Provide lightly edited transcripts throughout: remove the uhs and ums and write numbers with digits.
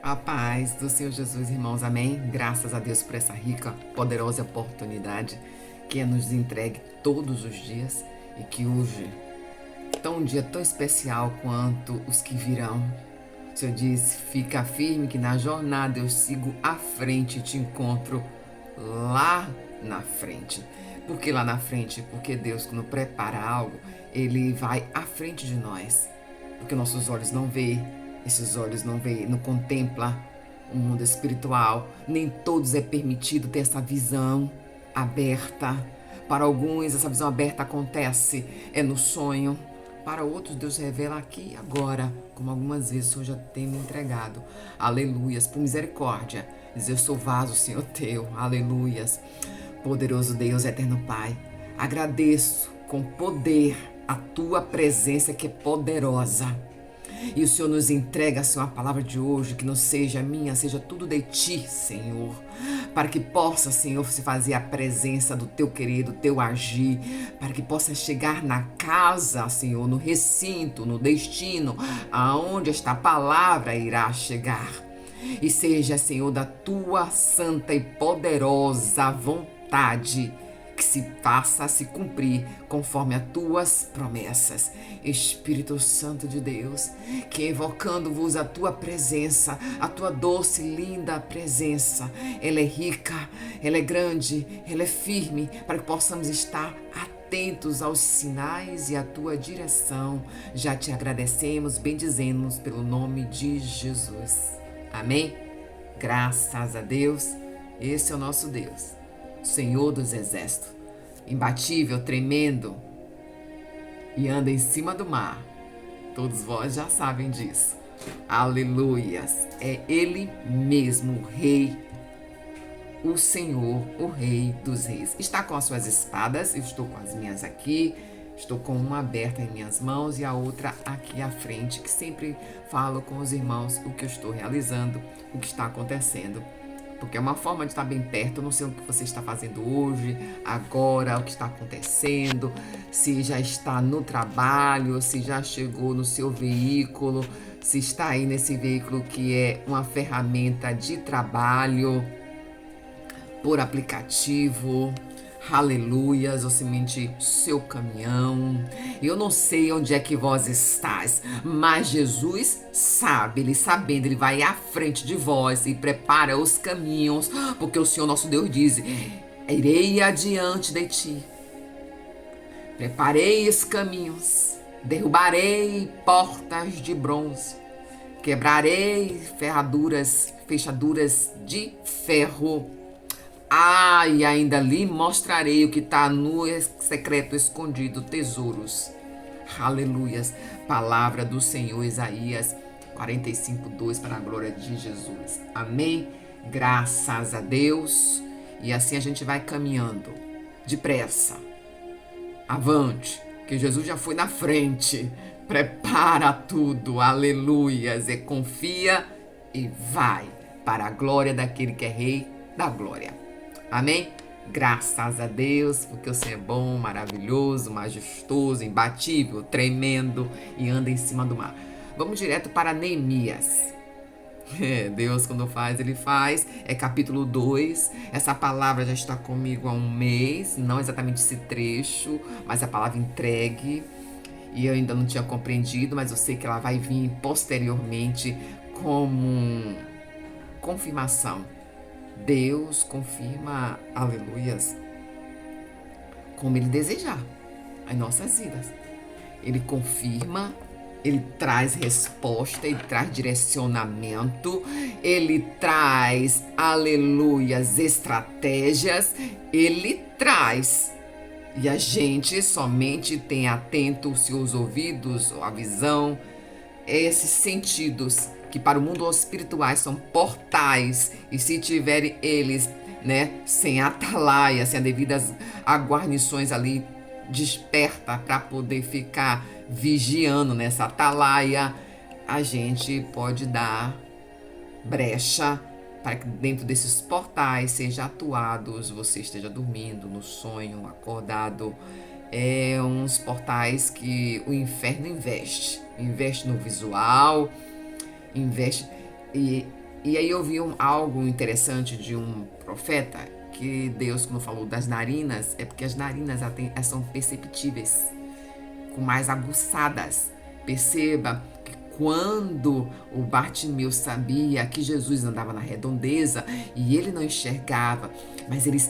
A paz do Senhor Jesus, irmãos, amém? Graças a Deus por essa rica, poderosa oportunidade que é nos entregue todos os dias e que hoje, um dia tão especial quanto os que virão. O Senhor diz, fica firme que na jornada eu sigo à frente e te encontro lá na frente. Por que lá na frente? Porque Deus, quando prepara algo, Ele vai à frente de nós. Porque nossos olhos não veem, esses olhos não contempla o mundo espiritual. Nem todos é permitido ter essa visão aberta. Para alguns, essa visão aberta acontece no sonho. Para outros, Deus revela aqui e agora, como algumas vezes o Senhor já tem me entregado. Aleluias, por misericórdia. Diz, eu sou vaso, Senhor teu. Aleluias. Poderoso Deus, eterno Pai, agradeço com poder a tua presença que é poderosa. E o Senhor nos entrega, Senhor, a palavra de hoje, que não seja minha, seja tudo de ti, Senhor. Para que possa, Senhor, se fazer a presença do teu querer, do teu agir. Para que possa chegar na casa, Senhor, no recinto, no destino, aonde esta palavra irá chegar. E seja, Senhor, da tua santa e poderosa vontade que se faça se cumprir conforme as tuas promessas. Espírito Santo de Deus, que invocando-vos a tua presença, a tua doce e linda presença, ela é rica, ela é grande, ela é firme, para que possamos estar atentos aos sinais e à tua direção. Já te agradecemos, bendizemos pelo nome de Jesus. Amém? Graças a Deus, esse é o nosso Deus. Senhor dos exércitos, imbatível, tremendo, e anda em cima do mar. Todos vós já sabem disso. Aleluias. É Ele mesmo, o Rei, o Senhor, o Rei dos Reis. Está com as suas espadas, eu estou com as minhas aqui. Estou com uma aberta em minhas mãos e a outra aqui à frente, que sempre falo com os irmãos o que eu estou realizando, o que está acontecendo. Porque é uma forma de estar bem perto. Eu não sei o que você está fazendo hoje, agora, o que está acontecendo, se já está no trabalho, se já chegou no seu veículo, se está aí nesse veículo que é uma ferramenta de trabalho por aplicativo. Aleluias, ou semente seu caminhão. Eu não sei onde é que vós estás, mas Jesus sabe, Ele sabendo, Ele vai à frente de vós e prepara os caminhos, porque o Senhor nosso Deus diz, irei adiante de ti, preparei os caminhos, derrubarei portas de bronze, quebrarei fechaduras de ferro. E ainda lhe mostrarei o que está no secreto escondido, tesouros. Aleluias. Palavra do Senhor, Isaías 45:2, para a glória de Jesus. Amém? Graças a Deus. E assim a gente vai caminhando, depressa. Avante, que Jesus já foi na frente. Prepara tudo. Aleluias. E confia e vai para a glória daquele que é Rei da glória. Amém? Graças a Deus, porque o Senhor é bom, maravilhoso, majestoso, imbatível, tremendo e anda em cima do mar. Vamos direto para Neemias. Deus, quando faz, Ele faz. É capítulo 2. Essa palavra já está comigo há um mês. Não exatamente esse trecho, mas a palavra entregue. E eu ainda não tinha compreendido, mas eu sei que ela vai vir posteriormente como confirmação. Deus confirma, aleluias, como Ele desejar as nossas vidas. Ele confirma, Ele traz resposta, Ele traz direcionamento, Ele traz, aleluias, estratégias, Ele traz. E a gente somente tem atento os seus ouvidos, a visão, esses sentidos que para o mundo espiritual são portais, e se tiverem eles, sem atalaia, sem devidas guarnições ali, desperta para poder ficar vigiando nessa atalaia, a gente pode dar brecha para que dentro desses portais seja atuados, você esteja dormindo, no sonho, acordado. Uns portais que o inferno investe no visual, investe, e E aí eu vi algo interessante de um profeta, que Deus, quando falou das narinas, é porque as narinas elas são perceptíveis, com mais aguçadas. Perceba que quando o Bartimeu sabia que Jesus andava na redondeza e ele não enxergava, mas ele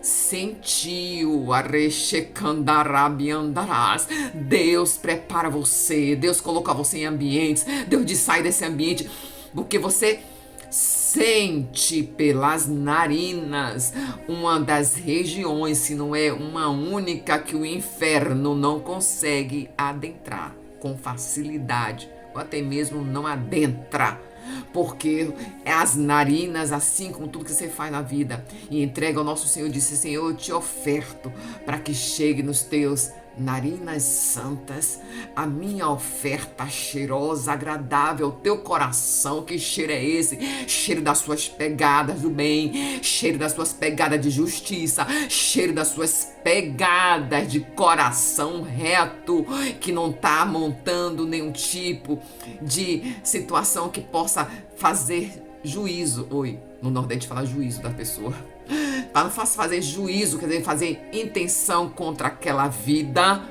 sentiu a rechecandarabiandarás. Deus prepara você, Deus coloca você em ambientes, Deus diz: sai desse ambiente, porque você sente pelas narinas uma das regiões, se não é uma única, que o inferno não consegue adentrar com facilidade, ou até mesmo não adentra. Porque as narinas, assim como tudo que você faz na vida e entrega ao nosso Senhor, disse: Senhor, eu te oferto para que chegue nos teus narinas santas a minha oferta cheirosa, agradável ao teu coração. Que cheiro é esse? Cheiro das suas pegadas do bem, cheiro das suas pegadas de justiça, cheiro das suas pegadas de coração reto, que não está montando nenhum tipo de situação que possa fazer juízo. Oi, no Nordeste fala juízo da pessoa. Para não fazer juízo, quer dizer, fazer intenção contra aquela vida,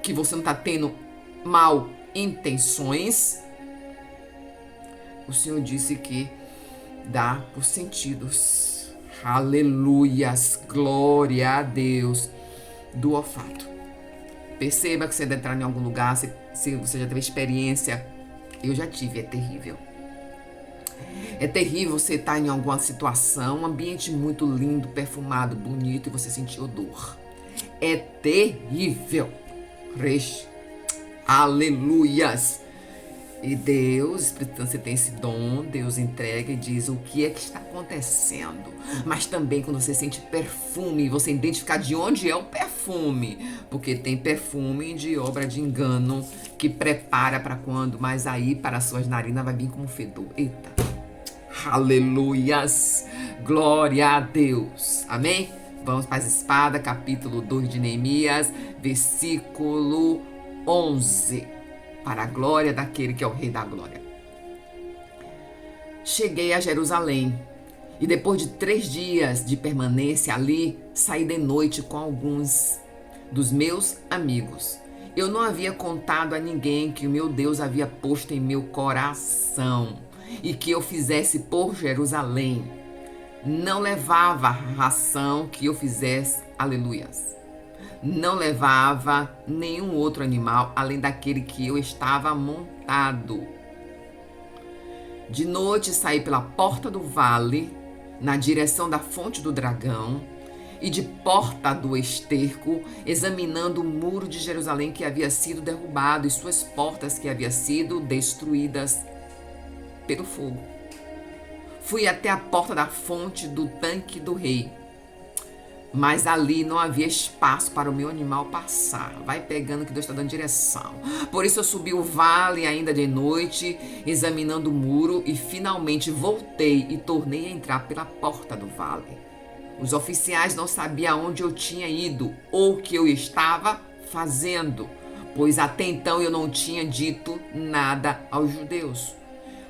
que você não está tendo mal intenções. O Senhor disse que dá por sentidos. Aleluias, glória a Deus, do olfato. Perceba que você deve entrar em algum lugar, se você já teve experiência. Eu já tive, é terrível. É terrível você estar em alguma situação, um ambiente muito lindo, perfumado, bonito, e você sentir odor. É terrível. Aleluias. E Deus, Espírito Santo, você tem esse dom, Deus entrega e diz o que é que está acontecendo. Mas também quando você sente perfume, você identificar de onde é o perfume. Porque tem perfume de obra de engano que prepara para quando, mas aí para as suas narinas vai vir como fedor. Eita. Aleluias, glória a Deus, amém? Vamos para as espadas, capítulo 2 de Neemias, versículo 11, para a glória daquele que é o Rei da Glória. Cheguei a Jerusalém, e depois de 3 dias de permanência ali, saí de noite com alguns dos meus amigos. Eu não havia contado a ninguém que o meu Deus havia posto em meu coração e que eu fizesse por Jerusalém. Não levava ração que eu fizesse, aleluias. Não levava nenhum outro animal além daquele que eu estava montado. De noite saí pela porta do vale, na direção da fonte do dragão, e de porta do esterco, examinando o muro de Jerusalém que havia sido derrubado e suas portas que haviam sido destruídas pelo fogo. Fui até a porta da fonte do tanque do rei, mas ali não havia espaço para o meu animal passar. Vai pegando que Deus está dando direção. Por isso eu subi o vale ainda de noite, examinando o muro, e finalmente voltei e tornei a entrar pela porta do vale. Os oficiais não sabiam aonde eu tinha ido ou o que eu estava fazendo, pois até então eu não tinha dito nada aos judeus,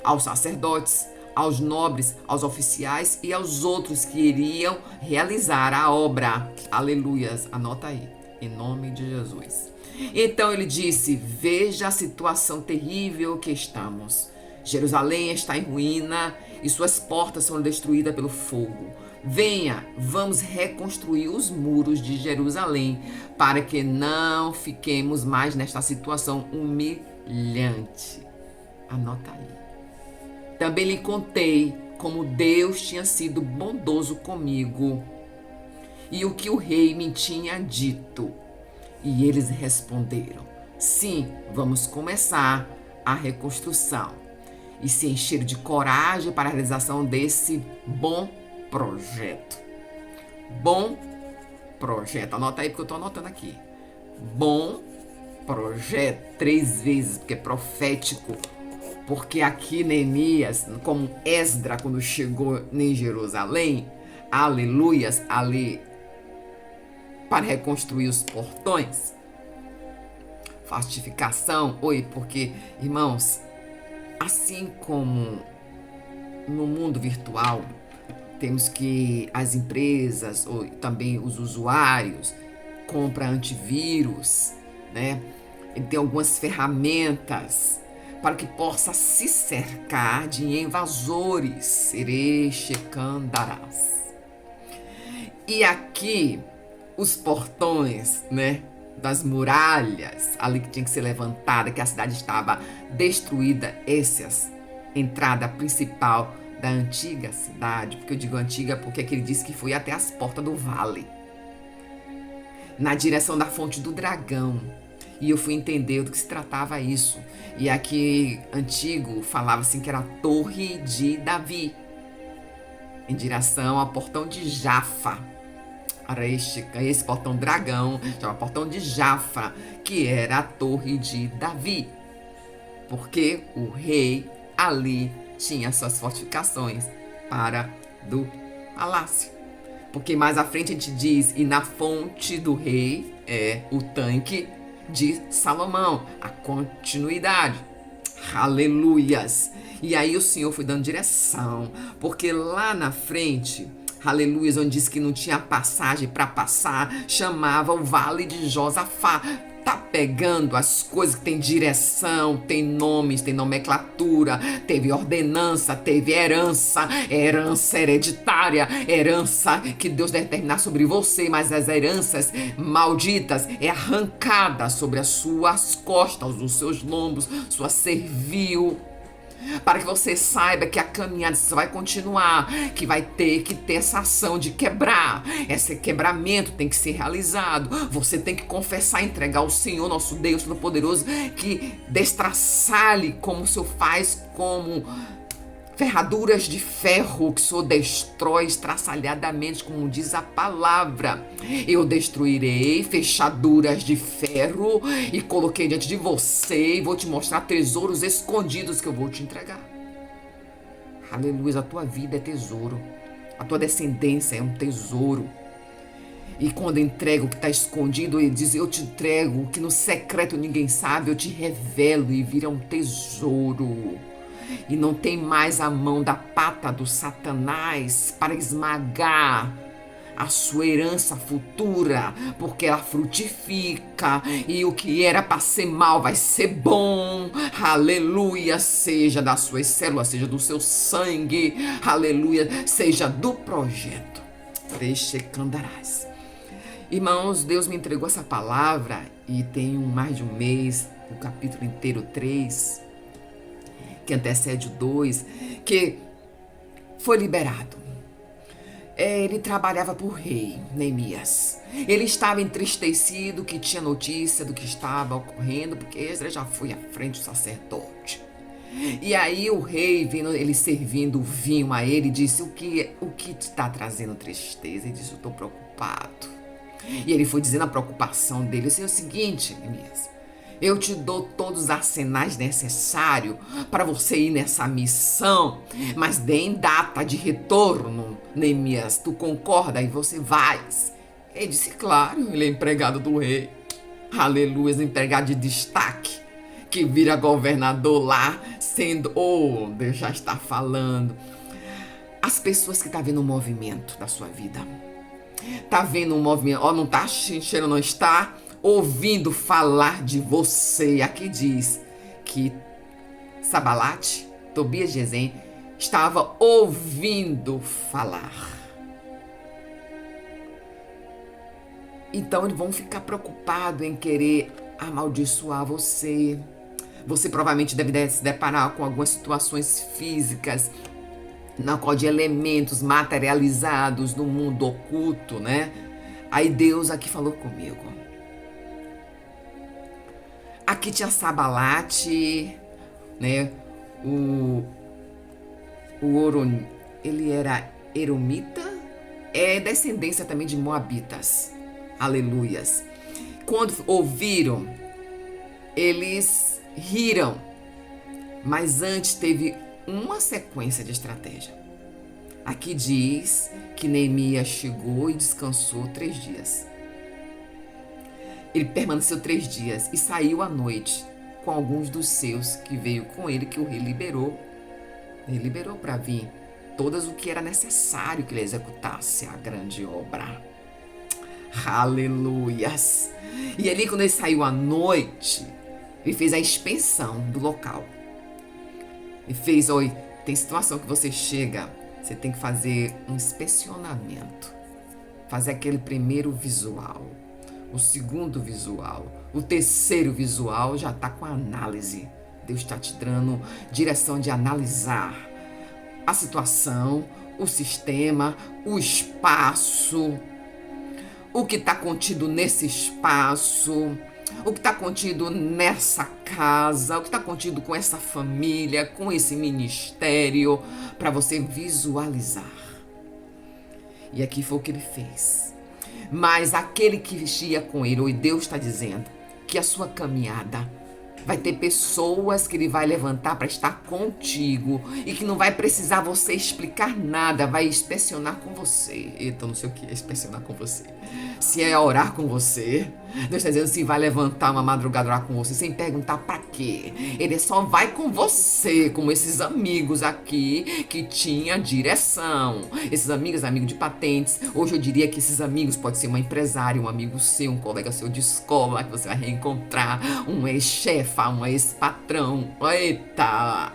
aos sacerdotes, aos nobres, aos oficiais e aos outros que iriam realizar a obra. Aleluias, anota aí, em nome de Jesus. Então ele disse: veja a situação terrível que estamos. Jerusalém está em ruína e suas portas são destruídas pelo fogo. Venha, vamos reconstruir os muros de Jerusalém para que não fiquemos mais nesta situação humilhante. Anota aí. Também lhe contei como Deus tinha sido bondoso comigo e o que o rei me tinha dito. E eles responderam: sim, vamos começar a reconstrução. E se encheram de coragem para a realização desse bom projeto. Bom projeto. Anota aí porque eu estou anotando aqui. Bom projeto. 3 vezes, porque é profético. Porque aqui Neemias, como Esdra, quando chegou em Jerusalém, aleluias, ali para reconstruir os portões, fortificação, porque, irmãos, assim como no mundo virtual, temos que as empresas ou também os usuários compram antivírus, né? Ele tem algumas ferramentas para que possa se cercar de invasores, serechecandarás. E aqui os portões, né, das muralhas, ali que tinha que ser levantada, que a cidade estava destruída, essas entrada principal da antiga cidade, porque eu digo antiga porque ele disse que foi até as portas do vale, na direção da fonte do dragão. E eu fui entender do que se tratava isso. E aqui, antigo, falava assim que era a Torre de Davi, em direção ao portão de Jafa. Esse portão dragão, chama portão de Jafa, que era a Torre de Davi. Porque o rei ali tinha suas fortificações para do palácio. Porque mais à frente a gente diz, e na fonte do rei é o tanque de Salomão, a continuidade. Aleluias! E aí o Senhor foi dando direção, porque lá na frente, aleluias, onde diz que não tinha passagem para passar, chamava o Vale de Josafá. Tá pegando as coisas que tem direção, tem nomes, tem nomenclatura, teve ordenança, teve herança, herança hereditária, herança que Deus determinar sobre você, mas as heranças malditas é arrancada sobre as suas costas, os seus lombos, sua cerviu. Para que você saiba que a caminhada só vai continuar, que vai ter que ter essa ação de quebrar. Esse quebramento tem que ser realizado. Você tem que confessar, entregar ao Senhor, nosso Deus Todo-Poderoso, que destraçar-lhe como o Senhor faz, como ferraduras de ferro que o Senhor destrói estraçalhadamente, como diz a palavra. Eu destruirei fechaduras de ferro e coloquei diante de você e vou te mostrar tesouros escondidos que eu vou te entregar. Aleluia, a tua vida é tesouro. A tua descendência é um tesouro. E quando entrega o que está escondido, ele diz, eu te entrego o que no secreto ninguém sabe, eu te revelo e vira um tesouro. E não tem mais a mão da pata do Satanás para esmagar a sua herança futura, porque ela frutifica e o que era para ser mal vai ser bom. Aleluia, seja das suas células, seja do seu sangue, aleluia, seja do projeto. Rechecandarás. Irmãos, Deus me entregou essa palavra e tem mais de um mês, o capítulo inteiro 3, que antecede o 2, que foi liberado. Ele trabalhava por rei, Neemias. Ele estava entristecido que tinha notícia do que estava ocorrendo, porque Esdras já foi à frente do sacerdote. E aí o rei, vendo ele servindo o vinho a ele, disse, o que te está trazendo tristeza? Ele disse, eu estou preocupado. E ele foi dizendo a preocupação dele. Eu disse, é o seguinte, Neemias, eu te dou todos os arsenais necessários para você ir nessa missão, mas deem data de retorno, Neemias. Tu concorda? E você vai. Ele disse, claro, ele é empregado do rei. Aleluia, empregado de destaque, que vira governador lá, sendo... Oh, Deus já está falando. As pessoas que estão vendo o movimento da sua vida, tá vendo um movimento, não tá enchendo, não está ouvindo falar de você. Aqui diz que Sabalate, Tobias de Gesem, estava ouvindo falar. Então eles vão ficar preocupados em querer amaldiçoar você. Você provavelmente deve se deparar com algumas situações físicas, na qual de elementos materializados no mundo oculto, né? Aí Deus aqui falou comigo. Aqui tinha Sabalate, né? O Oron, ele era eromita, é descendência também de moabitas. Aleluias. Quando ouviram, eles riram. Mas antes teve uma sequência de estratégia. Aqui diz que Neemias chegou e descansou 3 dias. Ele permaneceu 3 dias e saiu à noite com alguns dos seus que veio com ele, que o rei liberou, Ele liberou para vir todas o que era necessário que ele executasse a grande obra. Aleluias! E ali, quando ele saiu à noite, ele fez a inspeção do local. E fez, oi, tem situação que você chega, você tem que fazer um inspecionamento. Fazer aquele primeiro visual, o segundo visual, o terceiro visual já está com a análise. Deus está te dando direção de analisar a situação, o sistema, o espaço, o que está contido nesse espaço, o que está contido nessa casa, o que está contido com essa família, com esse ministério, para você visualizar. E aqui foi o que ele fez. Mas aquele que vestia com ele, e Deus está dizendo que a sua caminhada vai ter pessoas que ele vai levantar para estar contigo e que não vai precisar você explicar nada, vai inspecionar com você. Eita, não sei o que é inspecionar com você. Se é orar com você, Deus está dizendo se vai levantar uma madrugada orar com você sem perguntar para quê. Ele só vai com você, como esses amigos aqui que tinha direção. Esses amigos de patentes. Hoje eu diria que esses amigos pode ser uma empresária, um amigo seu, um colega seu de escola que você vai reencontrar, um ex-chefa, um ex-patrão. Eita!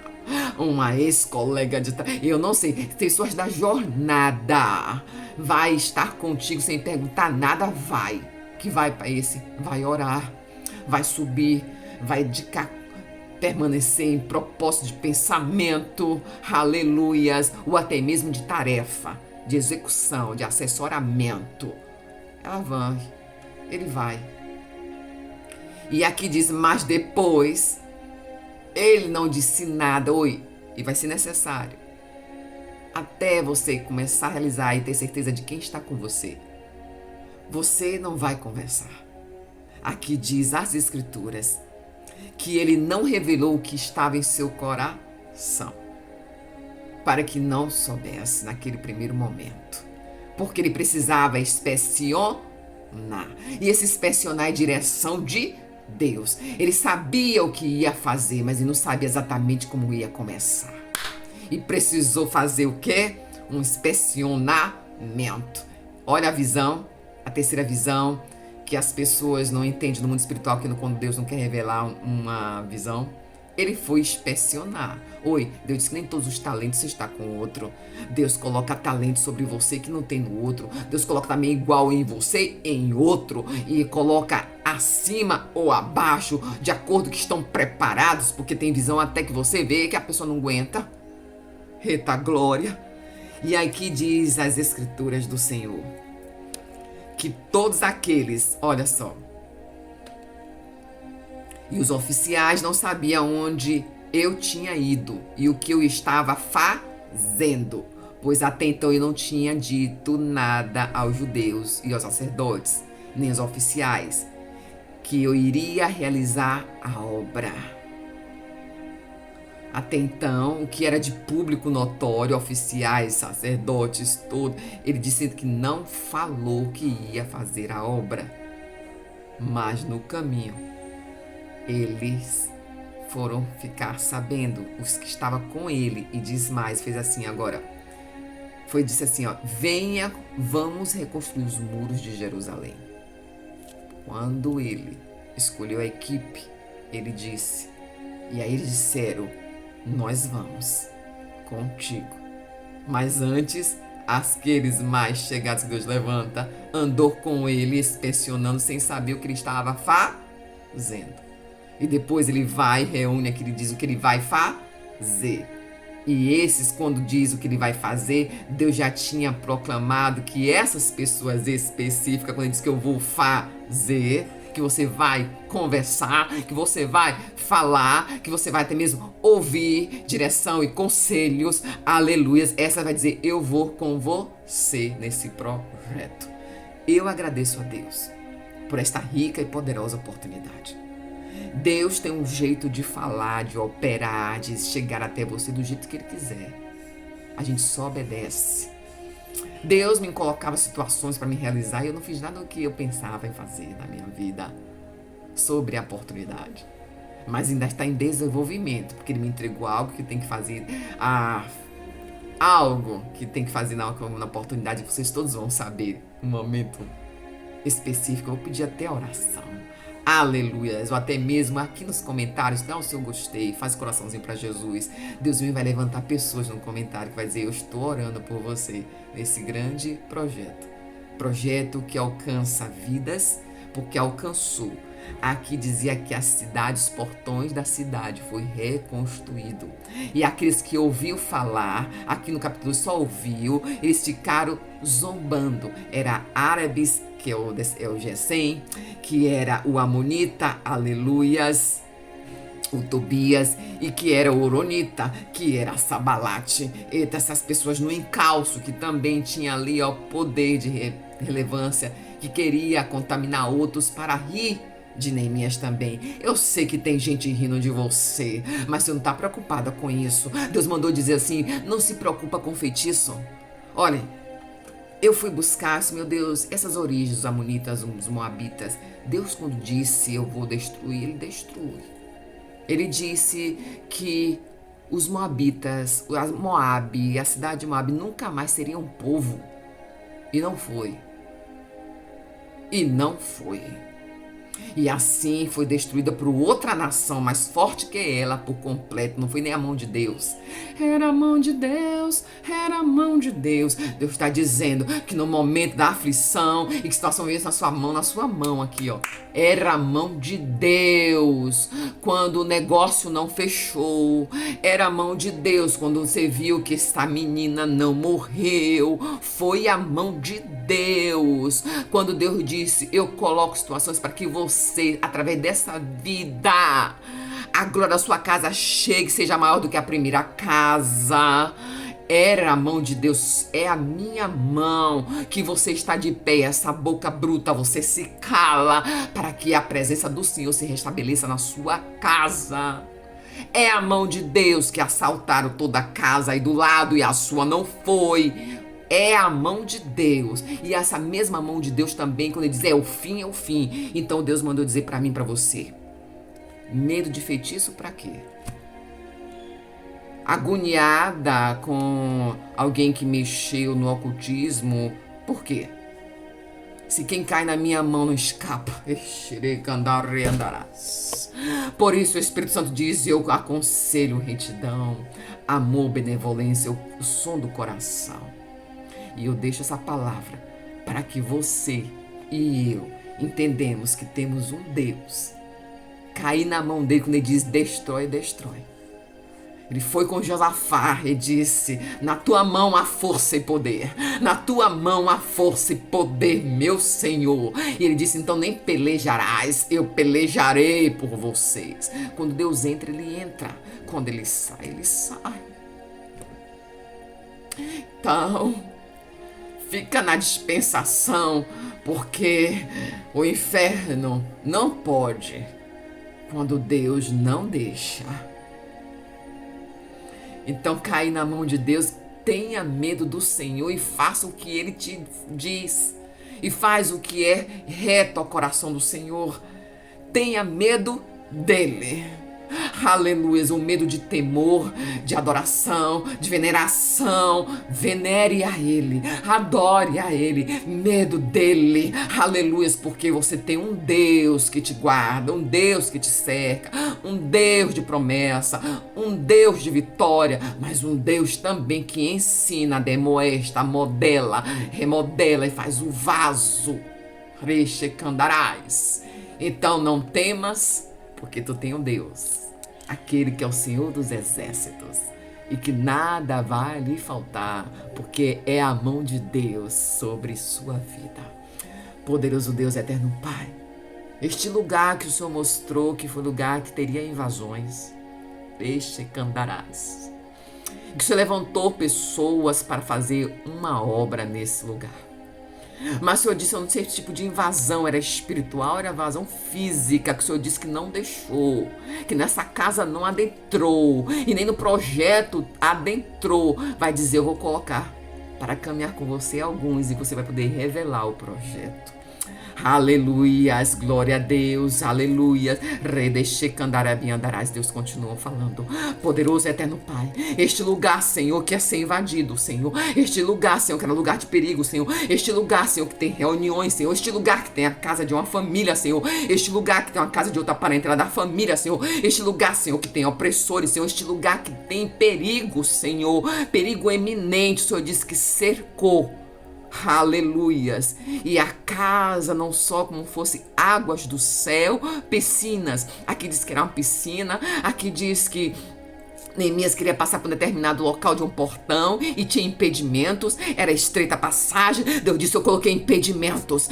Uma ex-colega de eu não sei, pessoas da jornada vai estar contigo sem perguntar nada, que vai para esse, vai orar, vai subir, vai dedicar, permanecer em propósito de pensamento, aleluias, ou até mesmo de tarefa, de execução, de assessoramento. Ele vai. E aqui diz, mas depois ele não disse nada, e vai ser necessário. Até você começar a realizar e ter certeza de quem está com você. Você não vai conversar. Aqui diz as Escrituras que ele não revelou o que estava em seu coração, para que não soubesse naquele primeiro momento. Porque ele precisava inspecionar. E esse inspecionar é direção de Deus. Ele sabia o que ia fazer, mas ele não sabia exatamente como ia começar. E precisou fazer o quê? Um inspecionamento. Olha a visão, a terceira visão, que as pessoas não entendem no mundo espiritual, que quando Deus não quer revelar uma visão. Ele foi inspecionar. Deus disse que nem todos os talentos você está com o outro. Deus coloca talento sobre você que não tem no outro. Deus coloca também igual em você, em outro. E coloca acima ou abaixo, de acordo que estão preparados, porque tem visão até que você vê que a pessoa não aguenta. Eita glória! E aqui diz as Escrituras do Senhor, que todos aqueles, olha só, e os oficiais não sabiam onde eu tinha ido e o que eu estava fazendo, pois até então eu não tinha dito nada aos judeus e aos sacerdotes, nem aos oficiais, que eu iria realizar a obra. Até então, o que era de público notório, oficiais, sacerdotes, tudo, ele disse que não falou que ia fazer a obra. Mas no caminho, eles foram ficar sabendo, os que estavam com ele, e diz mais, fez assim agora. Disse assim, venha, vamos reconstruir os muros de Jerusalém. Quando ele escolheu a equipe, ele disse, e aí eles disseram, nós vamos contigo. Mas antes, aqueles mais chegados que Deus levanta, andou com ele inspecionando sem saber o que ele estava fazendo. E depois ele vai, reúne aqui, ele diz o que ele vai fazer. E esses, quando diz o que ele vai fazer, Deus já tinha proclamado que essas pessoas específicas, quando ele diz que eu vou fazer, que você vai conversar, que você vai falar, que você vai até mesmo ouvir direção e conselhos, aleluias, essa vai dizer, eu vou com você nesse projeto. Eu agradeço a Deus por esta rica e poderosa oportunidade. Deus tem um jeito de falar, de operar, de chegar até você do jeito que Ele quiser. A gente só obedece. Deus me colocava situações para me realizar e eu não fiz nada do que eu pensava em fazer na minha vida sobre a oportunidade. mas ainda está em desenvolvimento, porque ele me entregou algo que tem que fazer, algo que tem que fazer na oportunidade que vocês todos vão saber, um momento específico. Eu vou pedir até oração. Aleluia. Ou até mesmo aqui nos comentários, dá o seu gostei, faz coraçãozinho para Jesus. Deus vai levantar pessoas no comentário que vai dizer: eu estou orando por você nesse grande projeto. Projeto que alcança vidas, porque alcançou. Aqui dizia que a cidade, os portões da cidade foi reconstruído. E aqueles que ouviu falar, aqui no capítulo só ouviu, eles ficaram zombando. Era árabes, que é o Gesem, que era o Amonita, aleluias, o Tobias, e que era o Oronita, que era Sabalate. Eita, essas pessoas no encalço, que também tinha ali o poder de relevância, que queria contaminar outros para rir de Neemias também. Eu sei que tem gente rindo de você, mas você não está preocupada com isso. Deus mandou dizer assim: não se preocupa com feitiço. Olha, eu fui buscar, meu Deus, essas origens, os amonitas, os moabitas. Deus, quando disse eu vou destruir, ele destrui. Ele disse que os moabitas, Moabe, a cidade de Moabe nunca mais seria um povo. E não foi. E não foi. E assim foi destruída por outra nação mais forte que ela por completo. Não foi nem a mão de Deus. Era a mão de Deus, era a mão de Deus. Deus está dizendo que no momento da aflição e que situação veio na sua mão aqui, ó. Era a mão de Deus quando o negócio não fechou. Era a mão de Deus quando você viu que essa menina não morreu. Foi a mão de Deus quando Deus disse: eu coloco situações para que você, através dessa vida, a glória da sua casa chegue, seja maior do que a primeira casa. Era a mão de Deus, é a minha mão que você está de pé, essa boca bruta, você se cala para que a presença do Senhor se restabeleça na sua casa. É a mão de Deus que assaltaram toda a casa aí do lado e a sua não foi. É a mão de Deus. E essa mesma mão de Deus também, quando ele diz é o fim, é o fim. Então Deus mandou dizer para mim, para você: medo de feitiço para quê? Agoniada com alguém que mexeu no ocultismo, por quê? Se quem cai na minha mão não escapa. Por isso o Espírito Santo diz: eu aconselho retidão, amor, benevolência, o som do coração. E eu deixo essa palavra para que você e eu entendemos que temos um Deus. Cair na mão dele quando ele diz destrói, destrói. Ele foi com Josafá e disse: na tua mão há força e poder. Na tua mão há força e poder, meu Senhor. E ele disse: então nem pelejarás, eu pelejarei por vocês. Quando Deus entra, ele entra. Quando ele sai, ele sai. Então, fica na dispensação, porque o inferno não pode quando Deus não deixa. Então, cair na mão de Deus, tenha medo do Senhor e faça o que Ele te diz. E faz o que é reto ao coração do Senhor. Tenha medo dEle. Aleluia, um medo de temor, de adoração, de veneração. Venere a Ele, adore a Ele, medo dEle. Aleluia, porque você tem um Deus que te guarda, um Deus que te cerca, um Deus de promessa, um Deus de vitória, mas um Deus também que ensina, demoesta, modela, remodela e faz o vaso. Rechecandarás. Então não temas, porque tu tem um Deus, aquele que é o Senhor dos exércitos, e que nada vai lhe faltar, porque é a mão de Deus sobre sua vida. Poderoso Deus, eterno Pai, este lugar que o Senhor mostrou que foi lugar que teria invasões, Candarás, que o Senhor levantou pessoas para fazer uma obra nesse lugar. Mas o Senhor disse: eu não sei que tipo de invasão, era espiritual, era invasão física, que o Senhor disse que não deixou, que nessa casa não adentrou, e nem no projeto adentrou. Vai dizer: eu vou colocar para caminhar com você alguns, e você vai poder revelar o projeto. Aleluias, glória a Deus, aleluia. Redesche candarabinhandarás. Deus continua falando. Poderoso eterno Pai, este lugar, Senhor, que é ser invadido, Senhor. Este lugar, Senhor, que é um lugar de perigo, Senhor. Este lugar, Senhor, que tem reuniões, Senhor. Este lugar que tem a casa de uma família, Senhor. Este lugar que tem uma casa de outra parentela da família, Senhor. Este lugar, Senhor, que tem opressores, Senhor. Este lugar que tem perigo, Senhor. Perigo eminente, o Senhor disse que cercou. Aleluias. E a casa não só como fosse águas do céu, piscinas. Aqui diz que era uma piscina, aqui diz que Neemias queria passar por um determinado local de um portão e tinha impedimentos, era estreita a passagem. Deus disse: eu coloquei impedimentos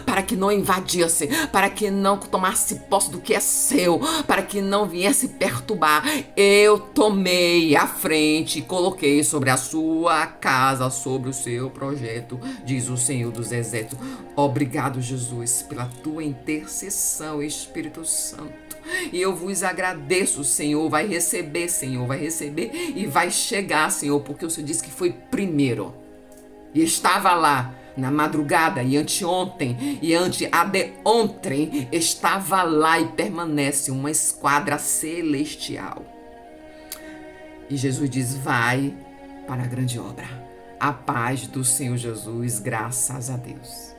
para que não invadisse, para que não tomasse posse do que é seu, para que não viesse perturbar. Eu tomei a frente e coloquei sobre a sua casa, sobre o seu projeto, diz o Senhor dos Exércitos. Obrigado, Jesus, pela tua intercessão, Espírito Santo. E eu vos agradeço, Senhor. Vai receber, Senhor, vai receber e vai chegar, Senhor, porque o Senhor disse que foi primeiro. E estava lá na madrugada e anteontem e anteontem estava lá e permanece uma esquadra celestial. E Jesus diz: vai para a grande obra. A paz do Senhor Jesus, graças a Deus.